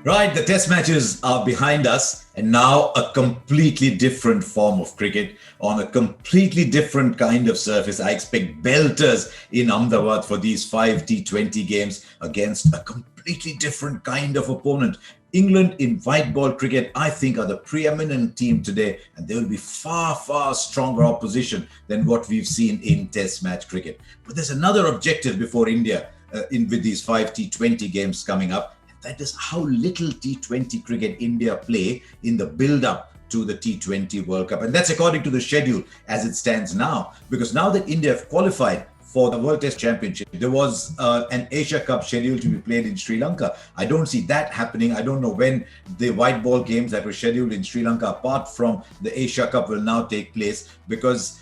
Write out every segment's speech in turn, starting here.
Right, the test matches are behind us, and now a completely different form of cricket on a completely different kind of surface. I expect belters in Ahmedabad for these 5 T20 games against a completely different kind of opponent. England in white ball cricket, I think, are the preeminent team today, and they will be far, far stronger opposition than what we've seen in test match cricket. But there's another objective before India in with these 5 T20 games coming up. That is how little T20 cricket India play in the build-up to the T20 World Cup. And that's according to the schedule as it stands now. Because now that India have qualified for the World Test Championship, there was an Asia Cup scheduled to be played in Sri Lanka. I don't see that happening. I don't know when the white ball games that were scheduled in Sri Lanka, apart from the Asia Cup, will now take place, because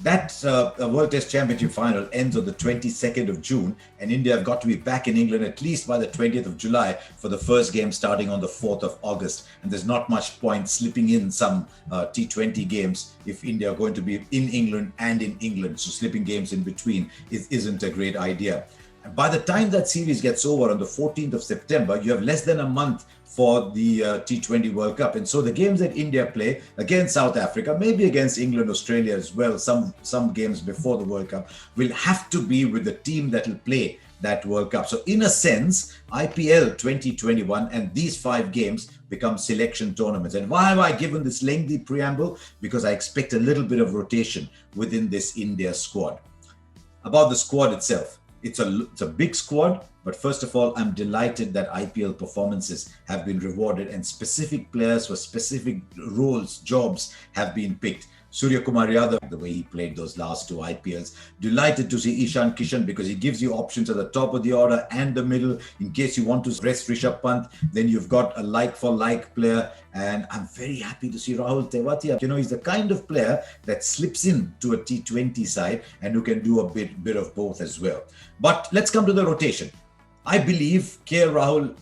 that World Test Championship final ends on the 22nd of June, and India have got to be back in England at least by the 20th of July for the first game starting on the 4th of August. And there's not much point slipping in some T20 games if India are going to be in England and in England. So slipping games in between isn't a great idea. And by the time that series gets over on the 14th of September, you have less than a month for the T20 World Cup. And so the games that India play against South Africa, maybe against England, Australia as well, some games before the World Cup, will have to be with the team that will play that World Cup. So in a sense, IPL 2021 and these 5 games become selection tournaments. And why have I given this lengthy preamble? Because I expect a little bit of rotation within this India squad. About the squad itself, it's a big squad, but first of all, I'm delighted that IPL performances have been rewarded and specific players for specific roles, jobs have been picked. Surya Kumar Yadav, the way he played those last 2 IPLs. Delighted to see Ishan Kishan because he gives you options at the top of the order and the middle. In case you want to rest Rishabh Pant, then you've got a like-for-like player. And I'm very happy to see Rahul Tewatia. You know, he's the kind of player that slips in to a T20 side and who can do a bit of both as well. But let's come to the rotation. I believe KL Rahul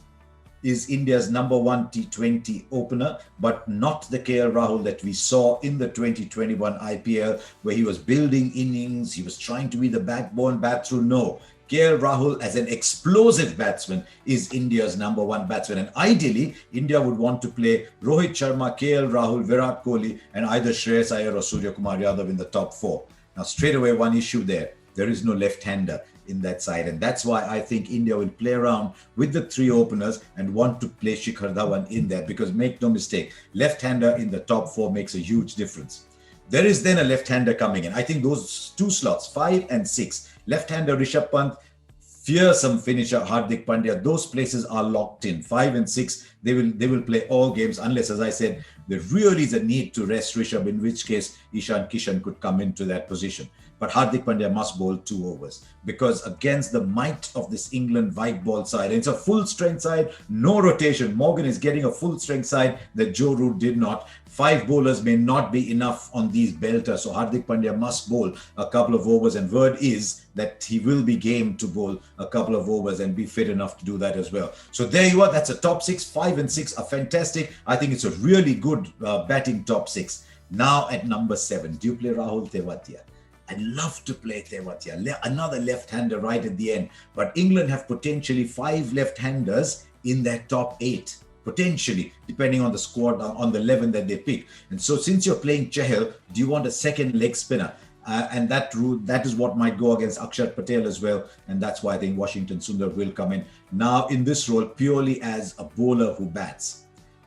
is India's #1 T20 opener, but not the KL Rahul that we saw in the 2021 IPL, where he was building innings, he was trying to be the backbone batsman. No, KL Rahul as an explosive batsman is India's #1 batsman. And ideally, India would want to play Rohit Sharma, KL Rahul, Virat Kohli, and either Shreyas Iyer or Surya Kumar Yadav in the top 4. Now, straight away, one issue there. There is no left-hander in that side. And that's why I think India will play around with the 3 openers and want to play Shikhar Dhawan in there, because make no mistake, left-hander in the top 4 makes a huge difference. There is then a left-hander coming in. I think those 2 slots, 5 and 6, left-hander Rishabh Pant, fearsome finisher Hardik Pandya, those places are locked in. 5 and 6, they will play all games unless, as I said, there really is a need to rest Rishabh, in which case Ishan Kishan could come into that position. But Hardik Pandya must bowl 2 overs, because against the might of this England white ball side, and it's a full strength side, no rotation. Morgan is getting a full strength side that Joe Root did not. 5 bowlers may not be enough on these belters, so Hardik Pandya must bowl a couple of overs, and word is that he will be game to bowl a couple of overs and be fit enough to do that as well. So there you are, that's a top 6. 5 and 6 are fantastic. I think it's a really good batting top 6. Now at number 7, do you play Rahul Tewatia? I'd love to play Tewatia, another left-hander right at the end. But England have potentially 5 left-handers in their top 8, potentially, depending on the squad, on the 11 that they pick. And so since you're playing Chahal, do you want a second leg spinner? And that is what might go against Akshat Patel as well. And that's why I think Washington Sundar will come in now in this role purely as a bowler who bats.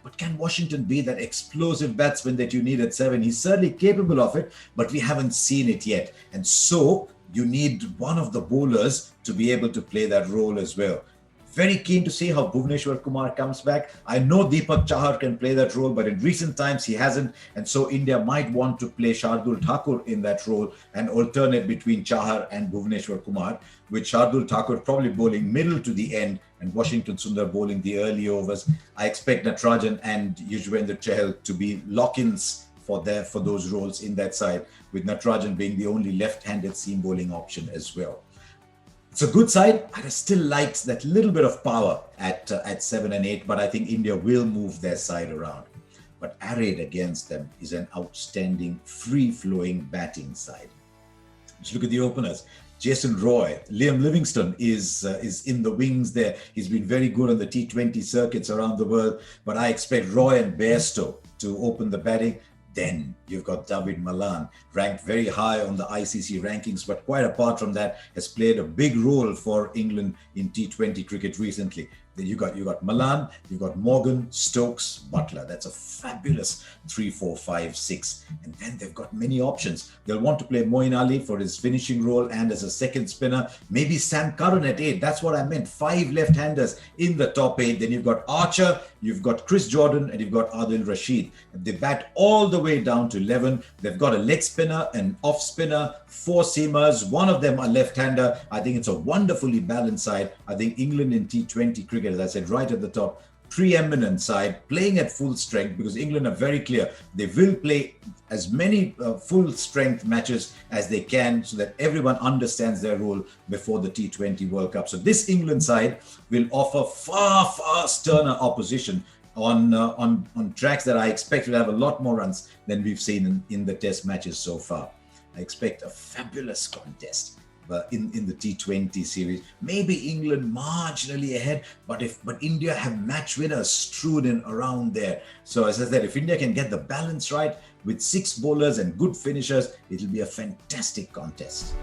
But can Washington be that explosive batsman that you need at 7? He's certainly capable of it, but we haven't seen it yet. And so you need one of the bowlers to be able to play that role as well. Very keen to see how Bhuvneshwar Kumar comes back. I know Deepak Chahar can play that role, but in recent times he hasn't. And so India might want to play Shardul Thakur in that role and alternate between Chahar and Bhuvneshwar Kumar, with Shardul Thakur probably bowling middle to the end and Washington Sundar bowling the early overs. I expect Natarajan and Yuzvendra Chahal to be lock-ins for those roles in that side, with Natarajan being the only left-handed seam bowling option as well. It's a good side. I still like that little bit of power at 7 and 8, but I think India will move their side around. But arrayed against them is an outstanding, free-flowing batting side. Just look at the openers. Jason Roy, Liam Livingstone is in the wings there. He's been very good on the T20 circuits around the world, but I expect Roy and Bairstow to open the batting. Then you've got David Malan, ranked very high on the ICC rankings, but quite apart from that, has played a big role for England in T20 cricket recently. Then you got Malan, you've got Morgan, Stokes, Butler. That's a fabulous 3, 4, 5, 6. And then they've got many options. They'll want to play Moeen Ali for his finishing role and as a second spinner. Maybe Sam Curran at 8. That's what I meant. 5 left-handers in the top 8. Then you've got Archer, you've got Chris Jordan, and you've got Adil Rashid. And they bat all the way down to 11. They've got a leg spinner, an off spinner, 4 seamers. One of them a left-hander. I think it's a wonderfully balanced side. I think England in T20 cricket, as I said right at the top, preeminent side, playing at full strength, because England are very clear. They will play as many full strength matches as they can so that everyone understands their role before the T20 World Cup. So this England side will offer far sterner opposition on tracks that I expect will have a lot more runs than we've seen in the test matches so far. I expect a fabulous contest in the T20 series. Maybe England marginally ahead, but India have match winners strewed in around there. So as I said, if India can get the balance right with 6 bowlers and good finishers, it'll be a fantastic contest.